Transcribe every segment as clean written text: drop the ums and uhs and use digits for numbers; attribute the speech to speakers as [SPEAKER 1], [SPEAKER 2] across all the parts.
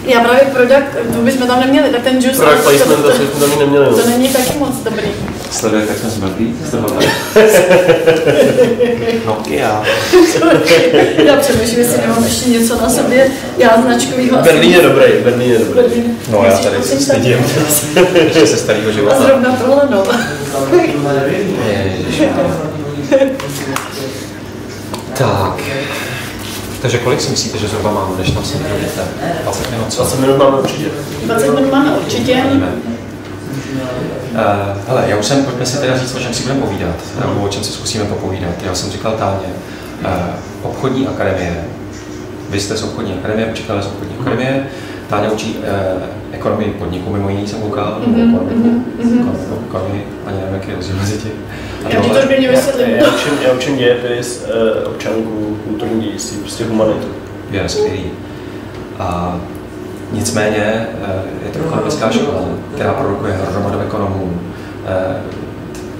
[SPEAKER 1] Já právě product, to bychom tam neměli, tak ten juice...
[SPEAKER 2] Product placement, to jsme tam neměli.
[SPEAKER 1] To není taky moc dobrý.
[SPEAKER 3] Sledujete, jak jsme zmrdlí? Nokia.
[SPEAKER 1] Já přemýšlím, jestli nemám ještě něco na sobě. Já značkovýho...
[SPEAKER 2] Berlín je dobrý, Berlín je dobrý.
[SPEAKER 3] No já tady se stydím. Ještě se starého života.
[SPEAKER 1] A zrovna tohle, no.
[SPEAKER 3] Tak. Takže kolik si myslíte, že zhruba máme, než tam se dojdete? 20 minut?
[SPEAKER 2] 20 minut máme určitě.
[SPEAKER 1] 20 minut máme určitě.
[SPEAKER 3] Hele, já už jsem, pojďme si teda říct, o čem si budeme povídat, nebo o čem si zkusíme popovídat. Já jsem říkal Táně, obchodní akademie, vy jste z obchodní akademie, učitelé z obchodní akademie, Táně učí ekonomii podniku, mimo jiný jsem koukal, ekonomii, ani nevím, jaký je rozdíl mezi tím.
[SPEAKER 1] Já ti to úplně vysvětlím.
[SPEAKER 2] Já učím dějepis, občanku, kulturní dějství, prostě humanitu.
[SPEAKER 3] Je skvělý. A nicméně je to ekonomická škola, která produkuje hromadu ekonomů.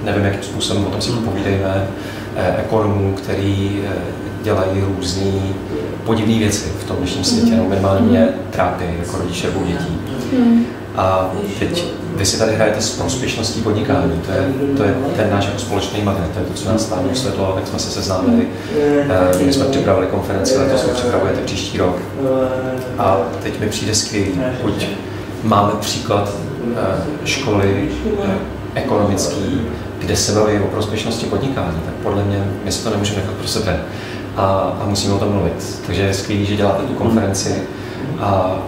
[SPEAKER 3] Nevím, jakým způsobem, o tom si povídejme, ekonomů, který dělají různé podivné věci v tom dnešním světě, nebo minimálně mě trápí jako rodiče dvou dětí. A teď vy si tady hrajete s prospěšností podnikání, to je ten náš jako společný magnet, to je to, co nás Táně usvědlo, jak jsme se seznámili. My jsme připravili konferenci, letos vy připravujete příští rok. A teď mi přijde skvělý, buď máme příklad školy ekonomický, kde se baví o prospěšnosti podnikání, tak podle mě my si to nemůžeme nechat pro sebe a musíme o tom mluvit. Takže je skvělý, že děláte tu konferenci a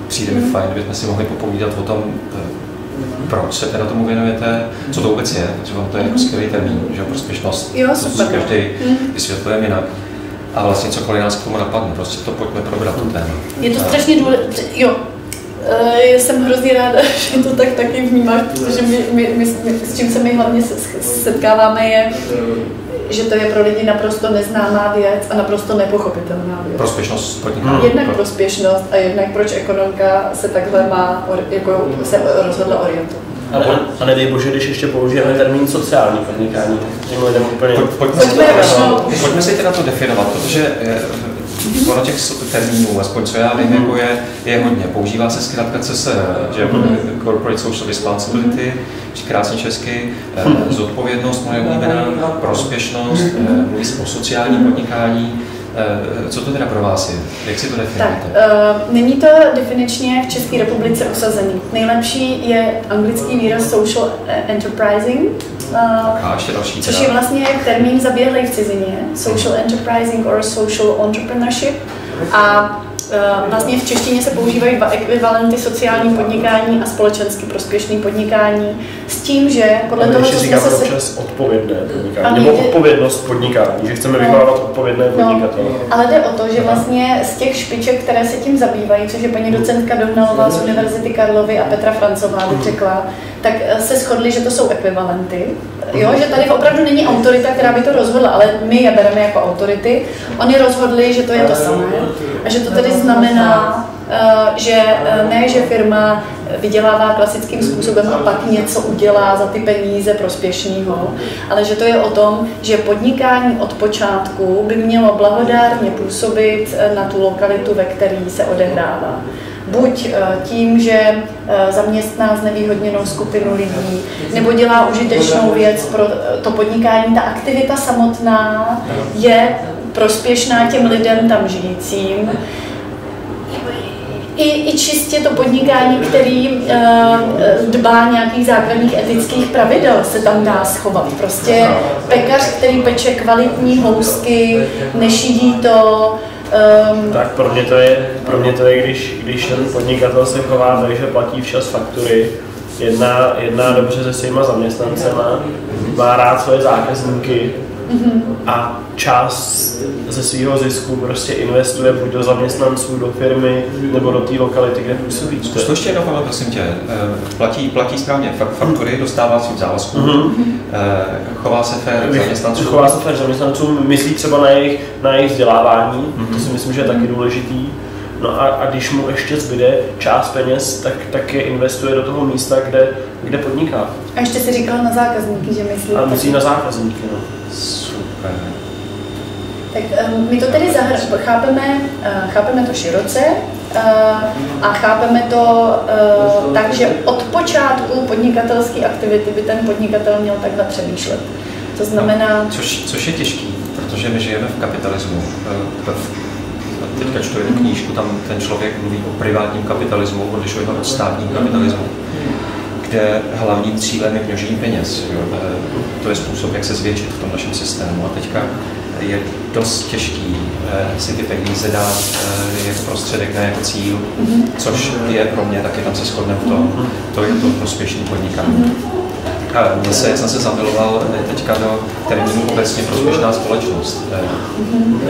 [SPEAKER 3] přijde mi fajn, kdybychom si mohli popovídat o tom, proč se teda tomu věnujete, co to vůbec je, protože vám to je jako skvělý termín, že prospěšnost, to každý vysvětluje jinak. A vlastně cokoliv nás k tomu napadne, prostě to pojďme probrat to téma.
[SPEAKER 1] Je to strašně důležité, jo. Jsem hrozně ráda, že to tak taky vnímáš, protože my s čím se my hlavně setkáváme je, že to je pro lidi naprosto neznámá věc a naprosto nepochopitelná věc.
[SPEAKER 3] Prospěšnost podnikání.
[SPEAKER 1] Jednak prospěšnost a jednak proč ekonomka se takhle má, jako se rozhodla orientovat.
[SPEAKER 2] A nedej bože, když ještě použijeme termín sociální podnikání, tím lidem úplně...
[SPEAKER 3] Pojďme si teda to definovat, protože ono těch termínů, aspoň co já vím, jako je hodně. Používá se zkrátka CSR, že Corporate Social Responsibility, krásně česky, zodpovědnost moje oblíbená, prospěšnost, mluví se o sociální podnikání. Co to teda pro vás je? Jak si to definujete?
[SPEAKER 1] Tak, není to definičně v České republice usazený. Nejlepší je anglický výraz social enterprising, což je vlastně termín zaběhlej v cizině, social enterprising or social entrepreneurship. A vlastně v češtině se používají dva ekvivalenty sociální podnikání a společensky prospěšný podnikání s tím, že podle toho, co jsme se...
[SPEAKER 2] občas odpovědné podnikání, nebo odpovědnost podnikání, že chceme vykonávat odpovědné podnikatele.
[SPEAKER 1] Ale jde o to, že vlastně z těch špiček, které se tím zabývají, což je paní docentka Dohnalová z Univerzity Karlovy a Petra Francová řekla, tak se shodli, že to jsou ekvivalenty. Jo, že tady opravdu není autorita, která by to rozhodla, ale my je bereme jako autority. Oni rozhodli, že to je to samé a že to tedy znamená, že ne, že firma vydělává klasickým způsobem a pak něco udělá za ty peníze prospěšného, ale že to je o tom, že podnikání od počátku by mělo blahodárně působit na tu lokalitu, ve které se odehrává. Buď tím, že zaměstná znevýhodněnou skupinu lidí, nebo dělá užitečnou věc pro to podnikání. Ta aktivita samotná je prospěšná těm lidem tam žijícím. I čistě to podnikání, který dbá nějakých základních etických pravidel, se tam dá schovat. Prostě pekař, který peče kvalitní housky, nešidí to.
[SPEAKER 2] Tak pro mě to je, když ten podnikatel se chová tak, že platí včas faktury, jedná dobře se svýma zaměstnancema, má rád svoje zákazníky a část ze svého zisku prostě investuje buď do zaměstnanců, do firmy, nebo do té lokality, kde působí.
[SPEAKER 3] Zkus to ještě jednou, prosím tě. Platí správně faktury, dostává svým závazkům, chová se fér zaměstnancům.
[SPEAKER 2] Chová se fér zaměstnancům, myslí třeba na jejich vzdělávání, to si myslím, že je taky důležitý. No a když mu ještě zbyde část peněz, tak je investuje do toho místa, kde podniká.
[SPEAKER 1] A ještě si říkal na zákazníky, že myslí.
[SPEAKER 2] A myslí na zákazníky, no.
[SPEAKER 3] Super.
[SPEAKER 1] Tak my to tedy chápeme to široce a chápeme to tak, že od počátku podnikatelské aktivity by ten podnikatel měl takhle přemýšlet. To znamená...
[SPEAKER 3] Což je těžký, protože my žijeme v kapitalismu. Teďka čtu jednu knížku, tam ten člověk mluví o privátním kapitalismu, odlišuje ho od státním kapitalismu, kde hlavním cílem je množení peněz. To je způsob, jak se zvětšit v tom našem systému. A teďka je dost těžký si ty peníze dát jako prostředek, ne jako cíl, což je pro mě, taky tam se shodneme v tom, to je to prospěšné podnikání. Já jsem se zamiloval teďka do termínu obecně prospěšná společnost,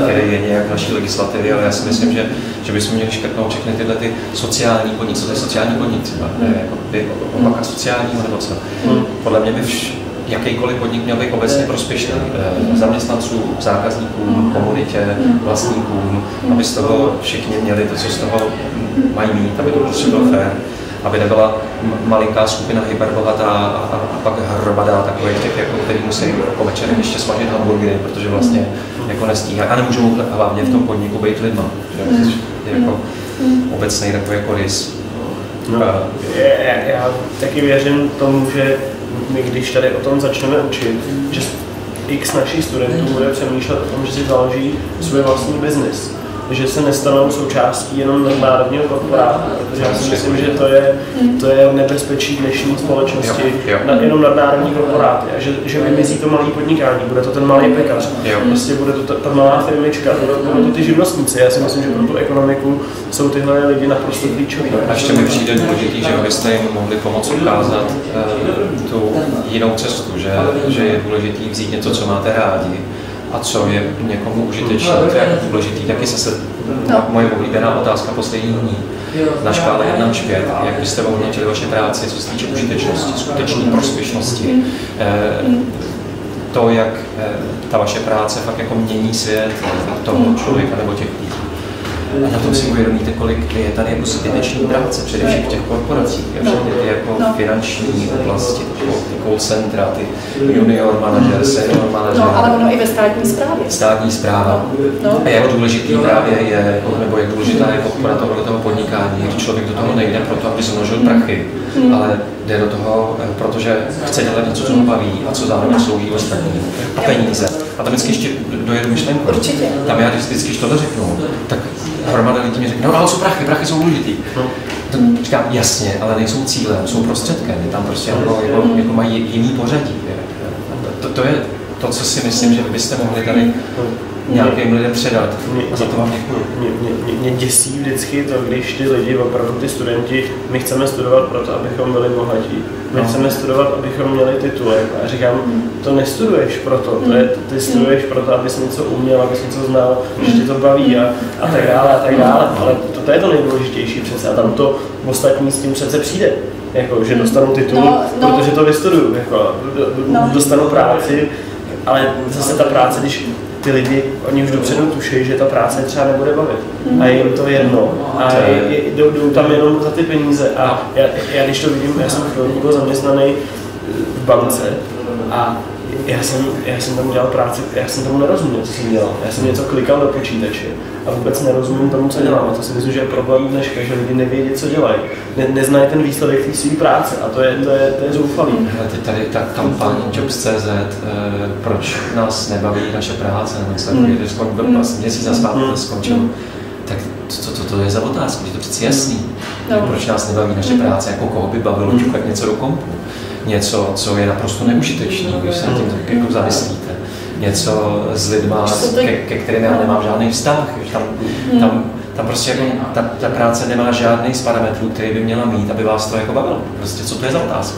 [SPEAKER 3] který je nějak v naší legislativě, ale já si myslím, že bychom měli škrtnout všechny tyhle ty sociální podnik. Co to je sociální podnik třeba? Opaka sociálního nebo co? Podle mě by jakýkoliv podnik měl být obecně prospěšný zaměstnancům, zákazníkům, komunitě, vlastníkům, aby z toho všichni měli to, co z toho mají mít, aby to prostě bylo fér. Aby nebyla malinká skupina hyperbohatá a pak hromada takových těch, jako, který musí po večerech ještě smažit hamburgery, protože vlastně jako nestíhají. A nemůžou hlavně v tom podniku být lidma. Je jako obecný takový jako rys.
[SPEAKER 2] No, já taky věřím tomu, že my když tady o tom začneme učit, že x našich studentů bude přemýšlet o tom, že si založí svůj vlastní biznis. Že se nestanou součástí jenom nadnárodního korporátu, protože já si myslím, že to je nebezpečí dnešní společnosti, jenom nadnárodní korporáty, a že vymizí to malé podnikání, bude to ten malý pekař, prostě bude to ta malá firmička, budou to ty živnostníci. Já si myslím, že pro tu ekonomiku jsou tyhle lidi naprosto klíčoví.
[SPEAKER 3] A ještě mi přijde důležitý, že byste jim mohli pomoct ukázat tu jinou cestu, že je důležitý vzít něco, co máte rádi, a co je někomu užitečné, to je důležitý, taky moje oblíbená otázka poslední dní. Na škále 1 až 5, jak byste hodnotili vaše práci, co se týče užitečnosti, skutečné prospěšnosti, to, jak ta vaše práce fakt jako mění svět toho člověka nebo těch lidí. A na tom si uvědomíte, kolik je tady jako zbytečný práce, především v těch korporacích, ty jako finanční oblasti, ty call centra, ty junior manažer, senior manažer.
[SPEAKER 1] No, ale ono i ve státní správě.
[SPEAKER 3] Státní správa. A jak důležitý právě je, nebo jak důležitá je podpora toho podnikání, když člověk do toho nejde proto, aby zmnožil prachy, ale jde do toho, protože chce dělat něco, co ho baví a co zároveň slouží ostatní. A peníze. A tam vždycky ještě dojedu myšlenku.
[SPEAKER 1] Určitě.
[SPEAKER 3] Tam já vždycky to řeknu, tak hromada lidí mi řekne, no ale jsou prachy jsou důležitý. To říkám, jasně, ale nejsou cílem, jsou prostředkem, tam prostě jako mají jiný pořadí. To je to, co si myslím, že byste mohli tady nějakým lidem předat. A za to vám děkuju.
[SPEAKER 2] Mě děsí vždycky to, když ty lidi, opravdu ty studenti, my chceme studovat proto, abychom byli bohatí. My chceme studovat, abychom měli tituly. A říkám, to nestuduješ proto, ty studuješ proto, abys něco uměl, abys něco znal, že tě to baví a tak dále. Ale to je to nejdůležitější přece. A tam to ostatní s tím přece přijde. Jako, že dostanu titul, protože to vystuduju. Jako, dostanu práci, ale zase ta práce, když ty lidi, oni už dopředu tuší, že ta práce třeba nebude bavit. A je jim to jedno. A jdou tam jenom za ty peníze. A já když to vidím, já jsem chvilku zaměstnaný v bance a já jsem tam dělal práci, já jsem tomu nerozuměl, co jsem dělal. Já jsem něco klikal do počítače a vůbec nerozumím tomu, co dělám. A to si myslím, že je problém dneška, že lidi nevědí, co dělají. Neznají ten výsledek té své práce a to je zoufalý.
[SPEAKER 3] Teď tady ta kampaň Jobs.cz, proč nás nebaví naše práce, nebo něco takového, měsíc na zpátky to skončilo. Tak to je za otázku, že to přeci jasný. Proč nás nebaví naše práce, jako koho by bavilo čukat něco do kompu. Něco, co je naprosto neužitečné, když se na tím jako zamyslíte. Něco s lidma, ke kterým já nemám žádný vztah. Tam prostě jako ta práce nemá žádný z parametrů, který by měla mít, aby vás to jako bavilo. Prostě co to je za otázku?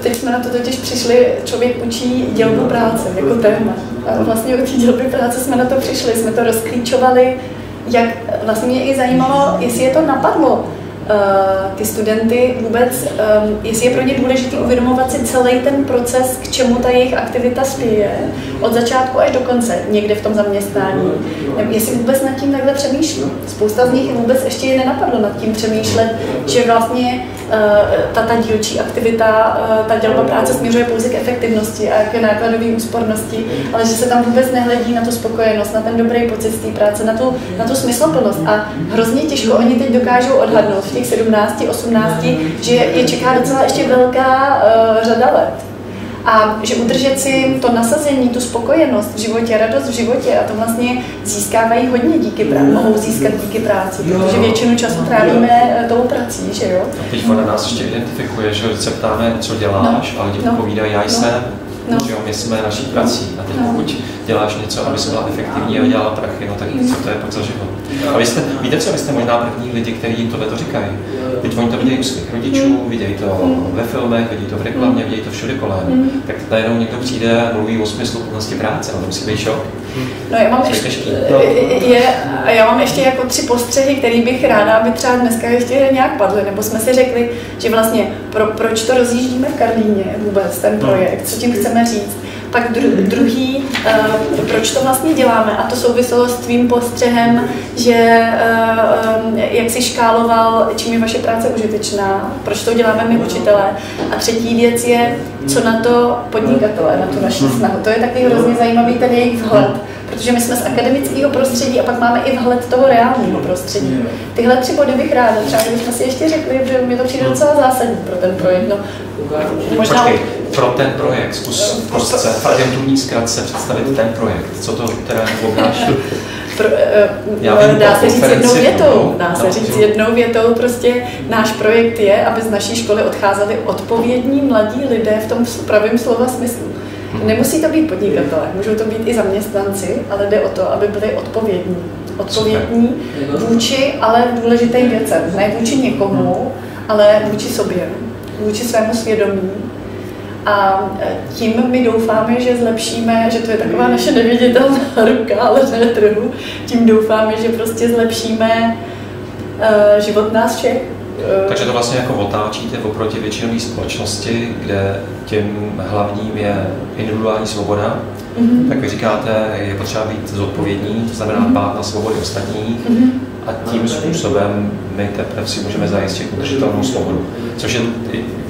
[SPEAKER 1] Teď jsme na to totiž přišli, člověk učí dělbu práce jako téma. A vlastně u té dělby práce jsme na to přišli, jsme to rozklíčovali, jak vlastně mě i zajímalo, jestli je to napadlo ty studenty vůbec, jestli je pro ně důležité uvědomovat si celý ten proces, k čemu ta jejich aktivita spěje, od začátku až do konce, někde v tom zaměstnání. Jestli vůbec nad tím takhle přemýšlí. Spousta z nich vůbec ještě nenapadlo nad tím přemýšlet, že vlastně ta dílčí aktivita, ta dělba práce směřuje pouze k efektivnosti a k nákladové úspornosti, ale že se tam vůbec nehledí na tu spokojenost, na ten dobrý pocit z té práce, na tu smysluplnost. A hrozně těžko oni teď dokážou odhadnout v těch 17, 18, že je čeká docela ještě velká řada let. A že udržet si to nasazení, tu spokojenost v životě, radost v životě, a to vlastně získávají hodně díky práci, mohou získat díky práci, protože většinu času trávíme tou prací, že jo?
[SPEAKER 3] A teď ona nás ještě identifikuje, že se ptáme, co děláš, a lidi odpovídají, já jsem. Jo, my jsme naší prací a teď pokud děláš něco, aby se byla efektivní a dělala prachy, no tak co to je pak za život? A víte co, vy jste možná první lidi, kteří jim tohle to říkají. Teď oni to vidějí u svých rodičů, vidějí to ve filmech, vidí to v reklamě, vidějí to všude kolem. Tak najednou někdo přijde a mluví o smysluplnosti práce, no to musí být šok.
[SPEAKER 1] No já mám ještě jako 3 postřehy, které bych ráda, aby třeba dneska ještě nějak padly, nebo jsme si řekli, že vlastně proč to rozjíždíme v Karlíně vůbec, ten projekt, co tím chceme říct. Pak druhý, proč to vlastně děláme, a to souviselo s tvým postřehem, že jak jsi škáloval, čím je vaše práce užitečná, proč to děláme my učitelé. A třetí věc je, co na to podnikatelé, na tu naši snahu. To je taky hrozně zajímavý ten jejich vhled, protože my jsme z akademického prostředí a pak máme i vhled toho reálného prostředí. Tyhle 3 body bych ráda, třeba kdybychom si ještě řekli, že mi to přijde docela zásadní pro ten projekt. No, možná...
[SPEAKER 3] Počkej, pro ten projekt, zkus prostě v agenturní zkratce představit ten projekt, co to teda obnáší?
[SPEAKER 1] Dá se říct jednou větou, jednou větou, prostě náš projekt je, aby z naší školy odcházeli odpovědní mladí lidé v tom pravém slova smyslu. Nemusí to být podnikatelé, můžou to být i zaměstnanci, ale jde o to, aby byli odpovědní. Odpovědní vůči, ale důležitým věcem. Ne vůči někomu, ale vůči sobě, vůči svému svědomí. A tím my doufáme, že zlepšíme, že to je taková naše neviditelná ruka, ale ne trhu, tím doufáme, že prostě zlepšíme život nás všech.
[SPEAKER 3] Takže to vlastně jako otáčíte oproti většinové společnosti, kde tím hlavním je individuální svoboda, tak vy říkáte, je potřeba být zodpovědní, to znamená dbát na svobody ostatních, a tím způsobem my teprve si můžeme zajistit udržitelnou svobodu. Což je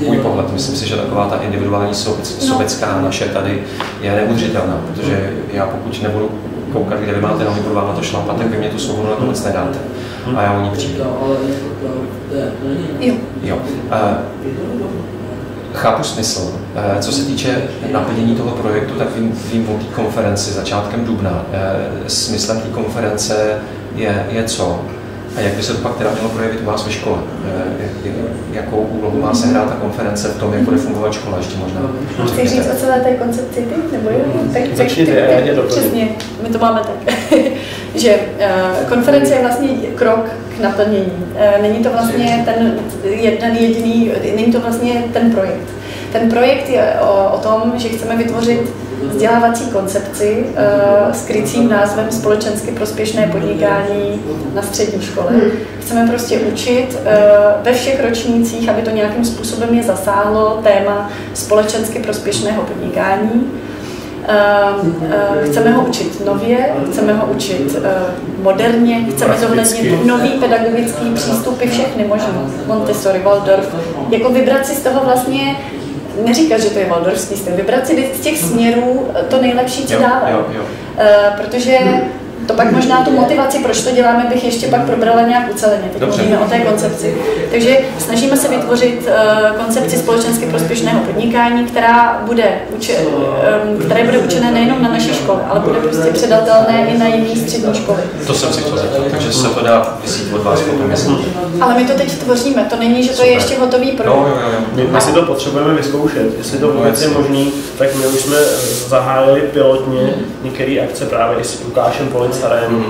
[SPEAKER 3] můj pohled. Myslím si, že taková ta individuální sobecká naše tady je neudržitelná, protože já pokud nebudu koukat, kde vy máte nohy, budu vám na to šlapat, tak vy mě tu svobodu nakonec nedáte. A já o ní přijdu. Jo. Chápu smysl. Co se týče naplnění toho projektu, tak vím o té konferenci začátkem dubna. Smyslem té konference je co? A jak by se to pak teda mělo projevit u vás ve škole? Jakou úlohu má sehrát ta konference v tom, jak bude fungovat škola ještě možná?
[SPEAKER 1] Chceš říct o celé té koncepci ty? Nebo
[SPEAKER 2] Začněte,
[SPEAKER 1] přesně, my to máme tak. Že konference je vlastně krok k naplnění. Není to vlastně ten jeden jediný, není to vlastně ten projekt. Ten projekt je o tom, že chceme vytvořit vzdělávací koncepci s krycím názvem Společensky prospěšné podnikání na střední škole. Chceme prostě učit ve všech ročnících, aby to nějakým způsobem je zasáhlo téma společensky prospěšného podnikání. Chceme ho učit nově, chceme ho učit moderně, chceme zohlednit nový pedagogický přístupy, všechny možné, Montessori, Waldorf, jako vybrat si z toho vlastně, neříkat, že to je waldorfský styl, vybrat si z těch směrů to nejlepší, co dává. Protože to pak možná tu motivaci, proč to děláme, bych ještě pak probrala nějak uceleně. Teď mluvíme o té koncepci. Takže snažíme se vytvořit koncepci společensky prospěšného podnikání, která bude učené nejenom na naší škole, ale bude prostě předatelné i na jiné střední školy.
[SPEAKER 3] To jsem si chtěl zeptat, takže se to dá vysít od vás potom, jestli.
[SPEAKER 1] Ale my to teď tvoříme, to není, že to je ještě hotový projekt.
[SPEAKER 2] My si to potřebujeme vyzkoušet. Jestli to vůbec je možný, tak my už jsme zahájili pilotně některé akce právě i s Lukášem Policarem.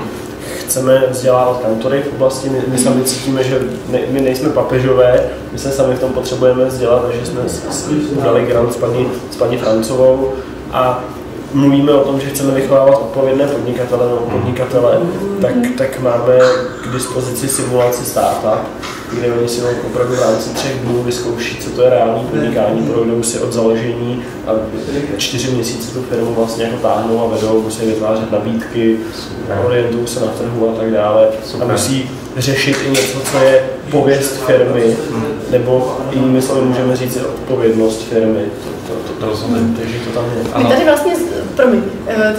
[SPEAKER 2] Chceme vzdělávat kantory v oblasti, my sami cítíme, že my nejsme papežové, my se sami v tom potřebujeme vzdělat, takže jsme udali grant s paní Francovou a mluvíme o tom, že chceme vychovávat odpovědné podnikatele, tak máme k dispozici simulaci startup, kde oni si opravdu v rámci 3 dnů vyzkouší, co to je reální podnikání, projdou si od založení a 4 měsíce tu firmu vlastně jako táhnou a vedou, musí vytvářet nabídky, orientují se na trhu a tak dále a musí řešit i něco, co je pověst firmy, nebo jinými slovy můžeme říct odpovědnost firmy. To rozumím, takže to tam je.
[SPEAKER 1] My tady vlastně, promiň,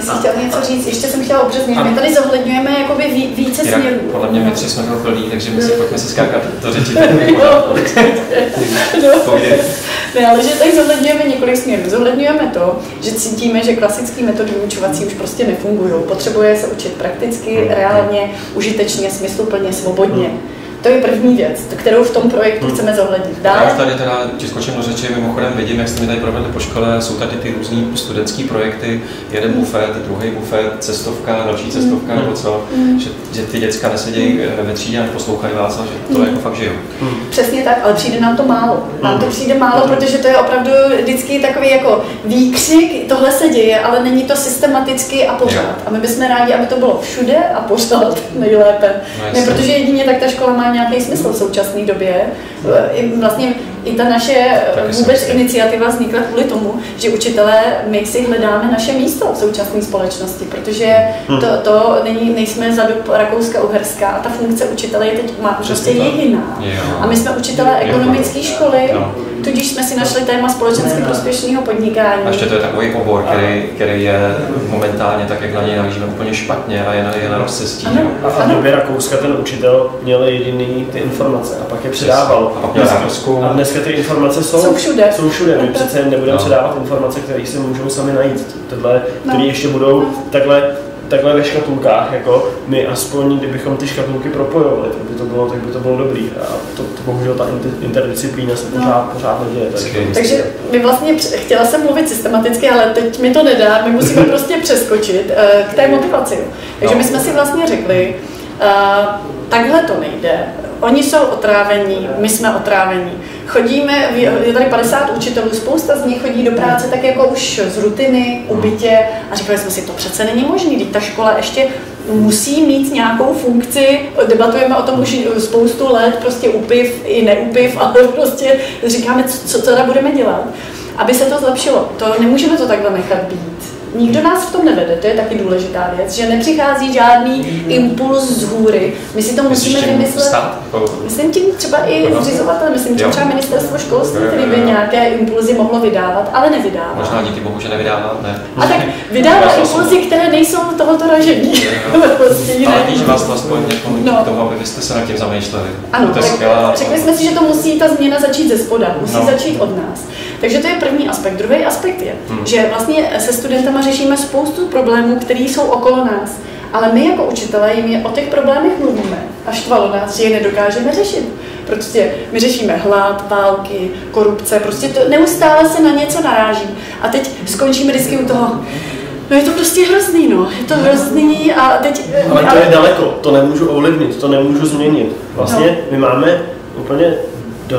[SPEAKER 1] ty jsi chtěl něco říct, ještě jsem chtěla upřesnit, my tady zohledňujeme jakoby více směrů.
[SPEAKER 3] Podle mě my 3 jsme toho plní, takže my si pojďme si skákat do řeči.
[SPEAKER 1] Ne, ale že tady zohledňujeme několik směrů. Zohledňujeme to, že cítíme, že klasické metody vyučovací už prostě nefungují. Potřebuje se učit prakticky, reálně, užitečně, smysluplně, svobodně. To je první věc, kterou v tom projektu chceme zohlednit.
[SPEAKER 3] Dále? Já už tady teda skočím do řeči, mimochodem vidím, jak jste mi tady provedli po škole, jsou tady ty různý studentský projekty, jeden bufet, druhý bufet, cestovka, další cestovka, nebo co, že ty děcka nesedějí ve třídě a neposlouchají vás, že to jako fakt žijou.
[SPEAKER 1] Přesně tak, ale přijde nám to málo. Nám to přijde málo, protože to je opravdu vždycky takový jako výkřik, tohle se děje, ale není to systematicky a pořád. A my bychom rádi, aby to bylo všude a pořád nejlépe. Ne, protože jedině tak ta škola má nějaký smysl v současné době. Vlastně i ta naše vůbec iniciativa vznikla kvůli tomu, že učitelé, my si hledáme naše místo v současné společnosti, protože to nejsme za dob Rakouska-Uherska a ta funkce učitele je teď prostě jiná. A my jsme učitelé ekonomické školy, tudíž jsme si našli téma společensky prospěšného podnikání.
[SPEAKER 3] A ještě to je takový obor, který je momentálně tak, jak na něj nahlížíme úplně špatně a je na rozcestí.
[SPEAKER 2] A v době Rakouska ten učitel měl jediný ty informace a pak je předával. A dneska ty informace jsou všude. My přece nebudeme předávat informace, které si můžou sami najít. Které ještě budou takhle ve škatulkách, jako my aspoň, kdybychom ty škatulky propojovali, tak by to bylo dobrý. A to bohužel ta interdisciplína se pořád neděje.
[SPEAKER 1] Takže my vlastně, chtěla jsem mluvit systematicky, ale teď mi to nedá, my musíme prostě přeskočit k té motivaci. Takže my jsme si vlastně řekli, takhle to nejde. Oni jsou otrávení, my jsme otrávení. Chodíme, je tady 50 učitelů, spousta z nich chodí do práce tak jako už z rutiny, ubytě a říkali jsme si, to přece není možné, teď ta škola ještě musí mít nějakou funkci, debatujeme o tom už spoustu let, prostě upiv i neupiv, ale prostě říkáme, co teda budeme dělat, aby se to zlepšilo. To nemůžeme to takhle nechat být. Nikdo nás v tom nevede, to je taky důležitá věc, že nepřichází žádný impuls z hůry. My si to musíme vymyslet. Myslím tím třeba i zřizovatel, myslím tím třeba ministerstvo školství, který by nějaké impulzy mohlo vydávat, ale nevydává.
[SPEAKER 3] Možná díky bohu, že nevydává, ne?
[SPEAKER 1] A tak vydává impulzy, které nejsou tohoto ražení.
[SPEAKER 3] Ale víš vás aspoň k tomu, aby byste se nad tím zamýšleli.
[SPEAKER 1] Ano, řekli jsme si, že to musí ta změna začít ze spoda, musí začít od nás. Takže to je první aspekt. Druhý aspekt je, že vlastně se studentama řešíme spoustu problémů, které jsou okolo nás. Ale my jako učitelé jim o těch problémech mluvíme a štvalo nás, že je nedokážeme řešit. Protože my řešíme hlad, války, korupce, prostě to neustále se na něco naráží. A teď skončíme vždycky u toho, no je to prostě hrozný, je to hrozný a teď...
[SPEAKER 2] Ale to je daleko, to nemůžu ovlivnit, to nemůžu změnit. Vlastně my máme úplně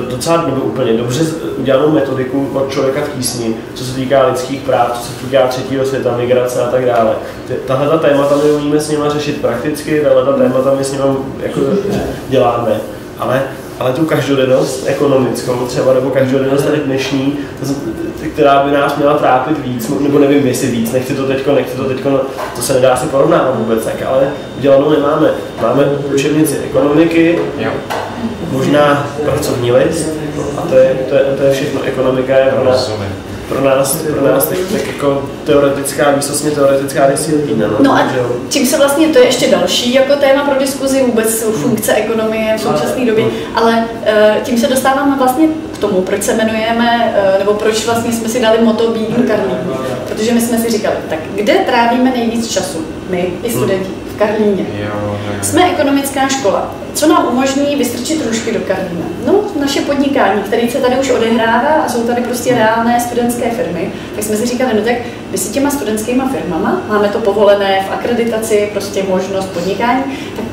[SPEAKER 2] docela úplně dobře udělanou metodiku od člověka v tísni, co se týká lidských práv, co se týká třetího světa, migrace a tak dále. Tahle témata my umíme s nima řešit prakticky, tahle témata my s nima jako děláme, ale tu každodennost ekonomickou třeba, nebo každodennost tady dnešní, která by nás měla trápit víc, nebo nevím jestli víc, nechci to teďko, to se nedá si porovnávat vůbec, tak, ale udělanou nemáme. Máme učebnici ekonomiky, možná pracovní list a to je všechno. Ekonomika je pro nás tak jako teoretická, výsostně teoretická disciplína.
[SPEAKER 1] No a čím se vlastně, to je ještě další jako téma pro diskuzi, vůbec funkce ekonomie v současné době, ale tím se dostáváme vlastně k tomu, proč se jmenujeme, nebo proč vlastně jsme si dali motto Být Karlín. Protože my jsme si říkali, tak kde trávíme nejvíc času? My i studenti. V Karlíně. Jsme ekonomická škola. Co nám umožní vystrčit růžky do Karlína? No, naše podnikání, které se tady už odehrává a jsou tady prostě reálné studentské firmy, tak jsme si říkali, no tak my si těma studentskýma firmama, máme to povolené v akreditaci, prostě možnost podnikání, tak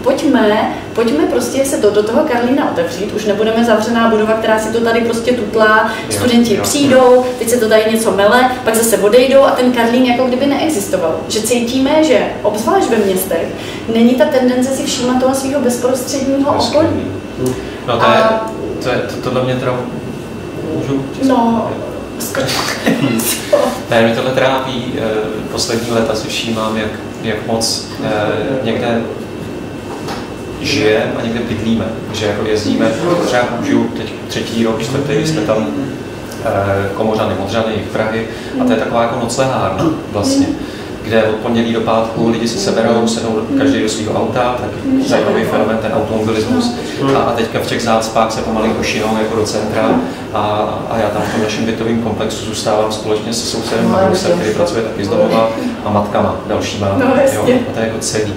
[SPEAKER 1] pojďme prostě se do toho Karlína otevřít, už nebudeme zavřená budova, která si to tady prostě tutlá, studenti přijdou, teď se to tady něco mele, pak zase odejdou a ten Karlín jako kdyby neexistoval. Že cítíme, že obzvlášť ve městech není ta tendence si všímat toho svého bezprostředního okolí.
[SPEAKER 3] No tohle mě teda můžu?
[SPEAKER 1] No,
[SPEAKER 3] ne, mě tohle trápí. Poslední léta si všímám, jak moc někde žijeme a někde bydlíme. Že jako jezdíme, třeba žiju teď 3. rok, 4. jsme tam Komořany, Modřany, Prahy a to je taková jako noclehárna vlastně, kde od pondělí do pátku lidi se seberou, sednou každý do svého auta, taky zajímavý fenomén ten automobilismus a teďka v těch zácpách se pomalu ošinou jako do centra a já tam v tom našem bytovém komplexu zůstávám společně se sousedem Marusem, který pracuje taky z domova a matkama dalšíma, jo, a to je jako celý.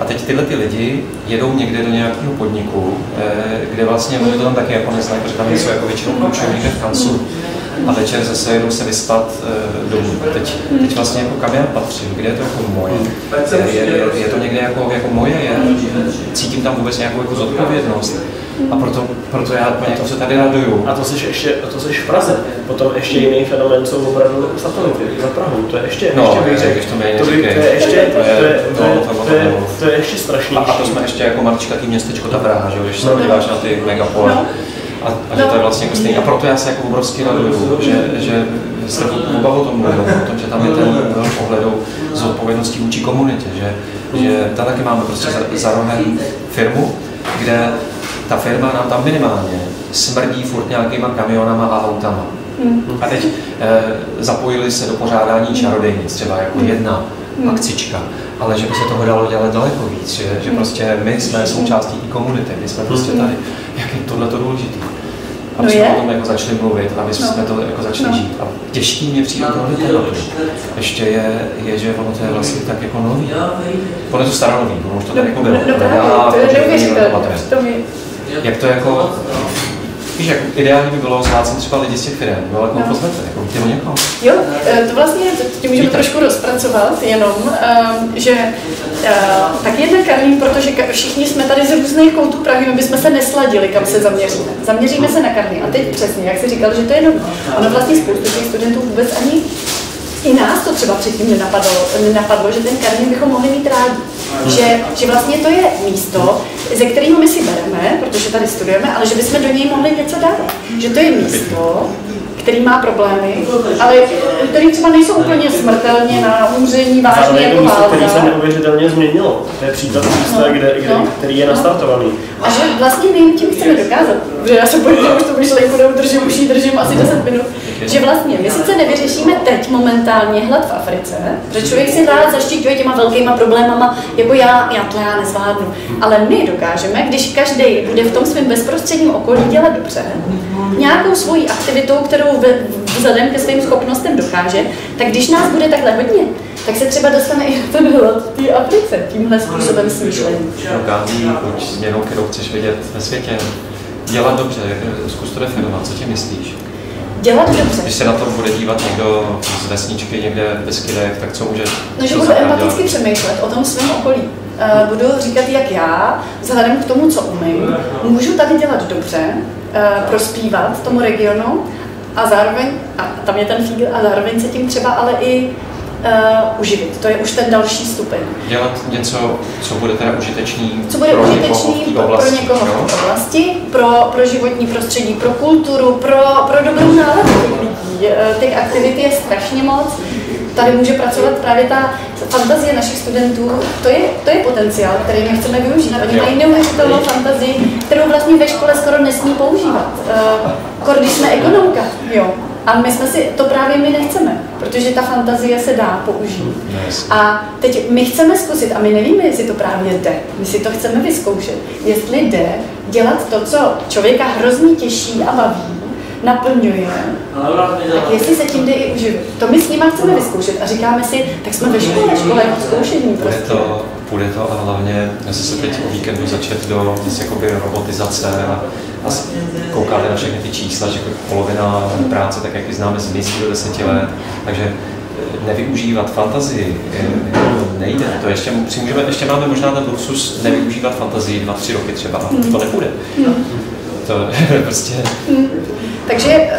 [SPEAKER 3] A teď tyhle ty lidi jedou někde do nějakého podniku, kde vlastně oni to tam taky jako neznají, protože tam jsou jako většinou klučové někde v Kancu. A večer zase jedou se vyspat domů. Teď vlastně jako kam já patřím, kde je to jako moje. Je to někde jako moje, cítím tam vůbec nějakou jako zodpovědnost. A proto já to se tady raduju.
[SPEAKER 2] A to jsi v Praze. Potom ještě jiný fenomén jsou opravdu satelity za Prahu. To je ještě bych řekl. To je ještě strašnější.
[SPEAKER 3] A to jsme ještě jako maličkatý městečko ta Praha, že když se podíváš na ty megapole. A že to je vlastně jako stejný. A proto já se jako obrovsky raduju, že jste oba o tom mluvil, o tom, že tam je ten ohledou z odpovědností vůči komunitě, že tam taky máme prostě za rohem firmu, kde ta firma nám tam minimálně smrdí furt nějakýma kamionama a autama. A teď zapojili se do pořádání čarodejnic, třeba jako jedna akcička, ale že by se toho dalo dělat daleko víc, že prostě my jsme součástí té komunity, my jsme prostě tady, jak je tohleto důležitý. Aby jsme o tom jako začali mluvit, aby jsme to jako začali žít. A těžký mě přijde tohle tématu. Ještě je, že ono to je vlastně tak jako nový. Ono je to staronový, ono už to tak jako bylo. Jak to jako... Víš, jak ideálně by bylo zvát sem třeba lidi z těch firm, no ale jako pozvete, jako víte o někoho.
[SPEAKER 1] Jo, to vlastně tím můžeme trošku rozpracovat, jenom, že tak jedna Karlín, protože všichni jsme tady z různých koutů Prahy, my bychom se nesladili, kam se zaměříme. Zaměříme se na Karlín. A teď přesně, jak jsi říkal, že to je nový. Ono vlastně spoustu těch studentů vůbec ani i nás to třeba předtím nenapadlo, že ten Karlín bychom mohli mít rádi. Že vlastně to je místo, ze kterého my si bereme, protože tady studujeme, ale že bychom do něj mohli něco dát. Že to je místo, který má problémy, ale který třeba nejsou úplně smrtelně na umření vážně jako válka.
[SPEAKER 2] Který se neuvěřitelně změnilo. To je příklad místa, který je nastartovaný.
[SPEAKER 1] A že vlastně my tím chceme dokázat, že já se bojím, že už tu myšlenku neudržím, už ji držím asi 10 minut, že vlastně my sice nevyřešíme teď momentálně hlad v Africe, že člověk si rád zaštiťuje těma velkýma problémama, jako já nezvládnu, ale my dokážeme, když každý bude v tom svém bezprostředním okolí dělat dobře, nějakou svojí aktivitou, kterou vzhledem ke svým schopnostem dokáže, tak když nás bude takhle hodně, tak se třeba dostane i na ten hlad v té Africe, tímhle způsobem smýšlení.
[SPEAKER 3] Gáví, buď změnou, kterou chceš vidět ve světě. Dělat dobře, zkus to definovat, co ti myslíš?
[SPEAKER 1] Dělat dobře.
[SPEAKER 3] Když se na to bude dívat někdo z vesničky někde bez Kydek, tak co může...
[SPEAKER 1] No, že budu empaticky přemýšlet o tom svém okolí. Budu říkat, jak já, vzhledem k tomu, co umím, můžu tady dělat dobře, prospívat tomu regionu a zároveň, a tam je ten fígl, a zároveň se tím třeba ale i uživit. To je už ten další stupeň.
[SPEAKER 3] Dělat něco, co bude teda užitečný,
[SPEAKER 1] co bude užitečný pro někoho v té oblasti, pro životní prostředí, pro kulturu, pro dobrou náladu lidí. Těch aktivit je strašně moc. Tady může pracovat právě ta fantazie našich studentů, to je potenciál, který my chceme využít. Oni mají neuvěřitelnou fantazii, kterou vlastně ve škole skoro nesmí používat. Když jsme ekonomka, jo. A my jsme si, to právě my nechceme, protože ta fantazie se dá použít. A teď my chceme zkusit, a my nevíme, jestli to právě jde. My si to chceme vyzkoušet. Jestli jde dělat to, co člověka hrozně těší a baví, naplňuje, tak jestli se tím jde i uživit. To my s nima chceme vyzkoušet a říkáme si, tak jsme ve škole jako zkoušení prostě.
[SPEAKER 3] Půjde to a hlavně, já jsem se teď o víkendu začet do robotizace a koukáte na všechny ty čísla, že polovina práce, tak jak ji známe, zmizí do 10 let, takže nevyužívat fantazii nejde. To ještě máme možná ten luxus nevyužívat fantazii 2-3 roky třeba, a to nepůjde. To je prostě...
[SPEAKER 1] Takže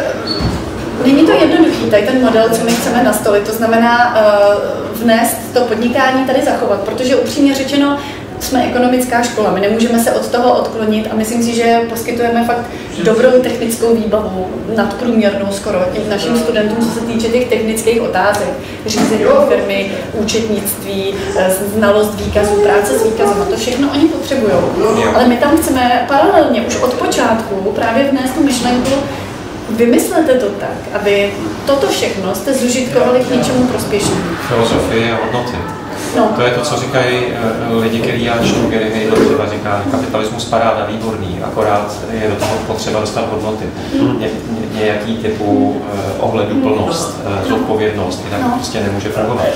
[SPEAKER 1] není to jednoduchý, tady ten model, co my chceme nastolit, to znamená vnést to podnikání tady zachovat, protože upřímně řečeno jsme ekonomická škola, my nemůžeme se od toho odklonit a myslím si, že poskytujeme fakt dobrou technickou výbavu, nadprůměrnou skoro těm našim studentům, co se týče těch technických otázek, řízení firmy, účetnictví, znalost výkazů, práce s výkazem, to všechno oni potřebují. Ale my tam chceme paralelně už od počátku právě vnést tu myšlenku, vymyslete to tak, aby toto všechno jste zužitkovali k něčemu prospěšnému.
[SPEAKER 3] Filozofie a hodnoty. No. To je to, co říkají lidi, kteří já čtu, Gary Haley třeba říká, kapitalismus paráda, výborný, akorát je do toho potřeba dostat hodnoty. Nějaký typu ohleduplnost, zodpovědnost, jinak prostě nemůže fungovat.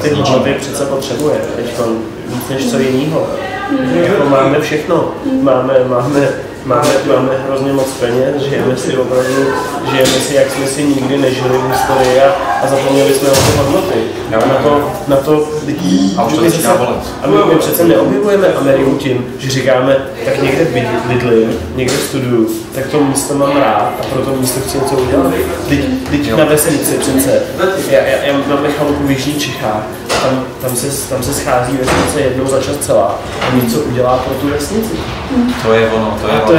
[SPEAKER 2] Ty hodnoty přece potřebuje, teď víc než co jinýho. Jako máme všechno, máme hrozně moc peněz, žijeme si, jak jsme si nikdy nežili v historii a zapomněli jsme o ty hodnoty. Na to lidí. A my přece neobjevujeme Ameriku tím, že říkáme, tak někde bydlím, někde studuju, tak to místo mám rád a pro to místo chci něco udělat. Teď na vesnici přece. Já mám chalupu v Jižních Čechách. Tam se schází vesnice jednou za čas celá a něco udělá pro tu vesnici.
[SPEAKER 3] To je ono,
[SPEAKER 2] to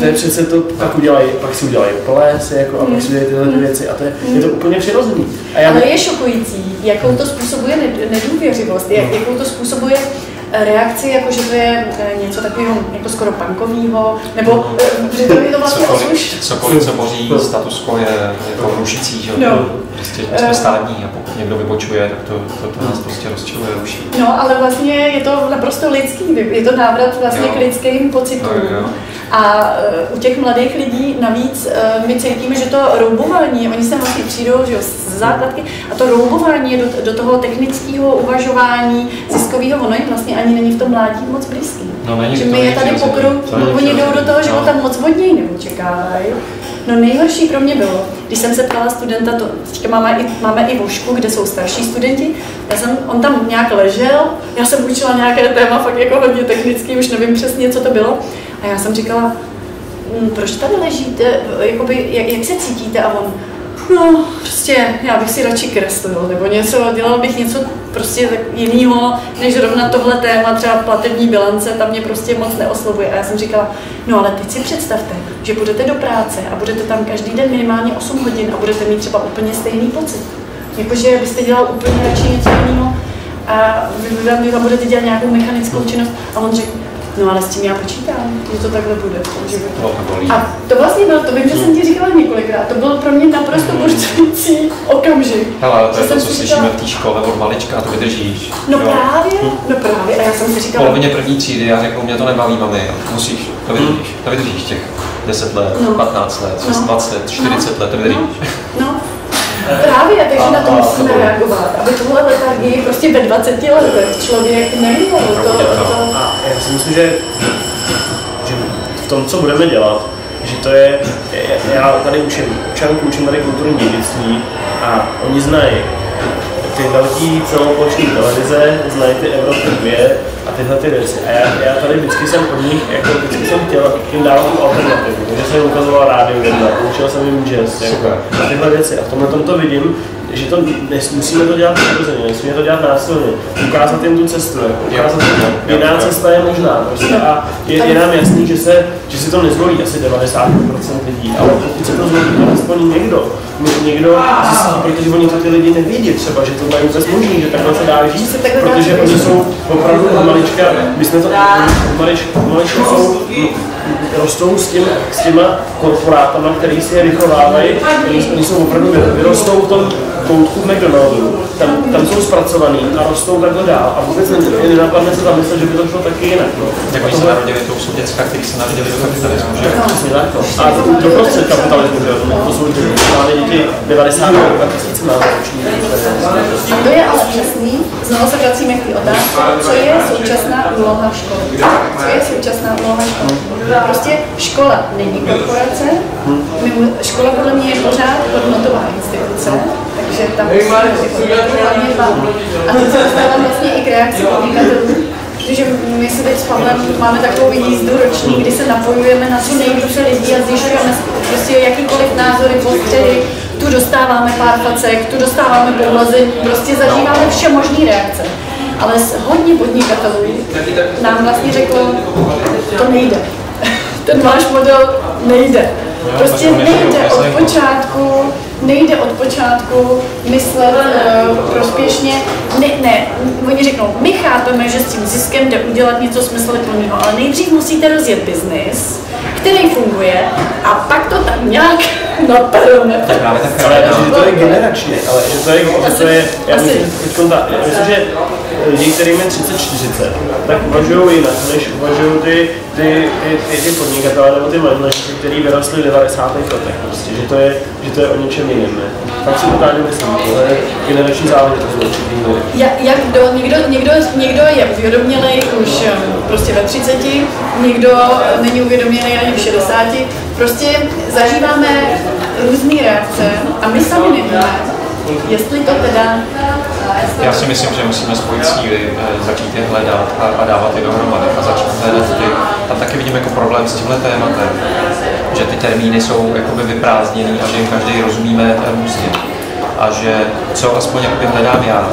[SPEAKER 2] je přece to, pak si udělají ples, jako, a pak si udělají tyhle věci a je to úplně přirozený.
[SPEAKER 1] Ale je šokující, jakou to způsobuje nedůvěřivost, jakou to způsobuje reakci, jako že to je něco takového jako skoro punkového, nebo že to je to vlastně
[SPEAKER 3] cokoliv, co boří status quo je jako rušící, že prostě jsme stádní a pokud někdo vybočuje, tak to nás prostě rozčiluje, ruší.
[SPEAKER 1] No, ale vlastně je to naprosto lidský, je to návrat vlastně k lidským pocitům. A u těch mladých lidí navíc my cítíme, že to roubování, oni se vlastně přijdou z základky a to roubování je do toho technického uvažování, ziskového, ono jim vlastně ani není v tom mládí moc blízký. Že my je tady pokroutí, oni jdou do toho, že ho tam moc od něj neočekávají. No nejhorší pro mě bylo, když jsem se ptala studenta, teďka máme i vošku, kde jsou starší studenti, on tam nějak ležel, já jsem učila nějaké téma fakt jako hodně technický, už nevím přesně, co to bylo. A já jsem říkala, proč tady ležíte, jakoby, jak se cítíte? A on, no, prostě já bych si radši kreslil, nebo dělal bych něco prostě jiného, než rovna tohle téma, třeba platební bilance, tam mě prostě moc neoslovuje. A já jsem říkala, no ale teď si představte, že budete do práce a budete tam každý den minimálně 8 hodin a budete mít třeba úplně stejný pocit. Jakože byste dělal úplně radši něco jiného a vy budete dělat nějakou mechanickou činnost. A on řekl, no ale s tím já počítám, že to takhle bude. A to vlastně bylo, to vím, že jsem ti říkala několikrát, to bylo pro mě naprosto burcující okamžik.
[SPEAKER 3] Hele, to je to, co slyšíme v té škole od malička a to vydržíš.
[SPEAKER 1] No právě, a já jsem si říkala...
[SPEAKER 3] V polovině první třídy já řekl, mě to nebaví, mami, musíš, to vydržíš těch 10 let, 15 let, 20, 40 let, to vydržíš.
[SPEAKER 1] Právě, takže na to musíme reagovat, aby tuhle letargii prostě ve 20 letech člověk neměl.
[SPEAKER 2] A já si myslím, že v tom, co budeme dělat, že to je, já tady učím tady kulturní dědictví a oni znají ty velký celoplošní televize, znají ty Evropy 2 a tyhle ty věci. A já tady vždycky jsem od nich, jako vždycky jsem chtěl jim dávat tu alternativu, takže jsem jim ukazoval rádio 1, učil jsem jim jazz, jako, a tyhle věci. A v tomhle to vidím, že to musíme to dělat přirozeně, musíme to dělat násilně, ukázat jim tu cestu, ukázat jim, jiná cesta je možná prostě a je nám jasný, že si to nezvolí asi 90% lidí, ale pokud se to zvolí aspoň někdo zjistí, protože oni to ty lidi nevědí třeba, že to mají vůbec možný, že takhle se dá žít, protože oni jsou opravdu od malička, my jsme to malička rostou s těma korporátama, který si je vychovávají, oni jsou opravdu vyrostou v tom koutku v McDonaldu, tam jsou zpracovaný a rostou takhle dál a vůbec nenapadne se zamyslet, že by to šlo taky jinak.
[SPEAKER 3] Jak oni se narodili, to jsou děcka, kteří se narodili do kapitalismu, že?
[SPEAKER 2] Přesně tak to. A to prostřed kapitalismu, že? To jsou máme děti 90 let, 2000 máme roční.
[SPEAKER 1] To je ale přesný, znovu se vracíme k té otázce, co je současná úloha školy. Co je současná úloha školy? Prostě škola není korporace, škola podle mě je pořád hodnotová instituce, takže tam musíme hlavně dbát. A to se dostávám vlastně i k reakci podnikatelů, protože my si teď s Pavlem máme takovou jízdu roční, kdy se napojujeme na co nejvíce lidí a zjišťujeme prostě jakýkoliv názory, postřehy, tu dostáváme pár facek, tu dostáváme pohlazy, prostě zažíváme vše možný reakce. ale hodně podnikatelů nám vlastně řeklo, to nejde. Ten váš model nejde. Prostě nejde od počátku myslet prospěšně. Ne, oni řeknou, my chápeme, že s tím ziskem jde udělat něco smysluplného, ale nejdřív musíte rozjet biznis, který funguje, a pak to tam nějak napadne.
[SPEAKER 2] Ale že to je generačně, ale že to je, já myslím, že lidi, kterým je 30-40, tak uvažují jinak, než uvažují ty podnikatelé nebo ty mladší, kteří vyrostli v 90. letech. Prostě, že to je o něčem jiném. Tak si totálně myslím, to je generační záležitost určitý.
[SPEAKER 1] Někdo je uvědomělej už prostě ve 30, někdo není uvědomělej ani v 60. Prostě zažíváme různé reakce a my sami nevíme, jestli to teda...
[SPEAKER 3] Já si myslím, že musíme spojit síly, začít je hledat a dávat je dohromady a začít hledat ty. Tam taky vidím jako problém s tímhle tématem, že ty termíny jsou jakoby vyprázdněný a že jim každý rozumíme různě. A že co aspoň jakoby hledám já,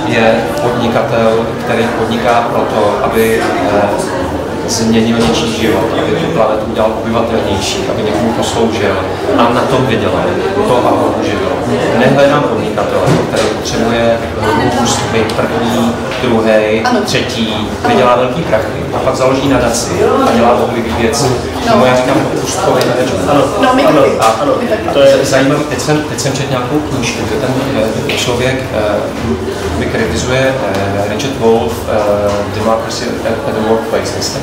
[SPEAKER 3] je podnikatel, který podniká proto, aby změnil něčí život, aby tu planetu udělal obyvatelnější, aby někomu posloužil a na tom vydělal, to a ho uživil. Nehledám podnikatele, který potřebuje růst, být první, druhý, třetí, vydělá velký prachy a pak založí nadaci a dělá oblivý věci. Tomu já říkám odpustkový management. To je zajímavé, teď jsem četl nějakou knížku, kde ten člověk kritizuje Richard Wolff, Democracy at the Workplace.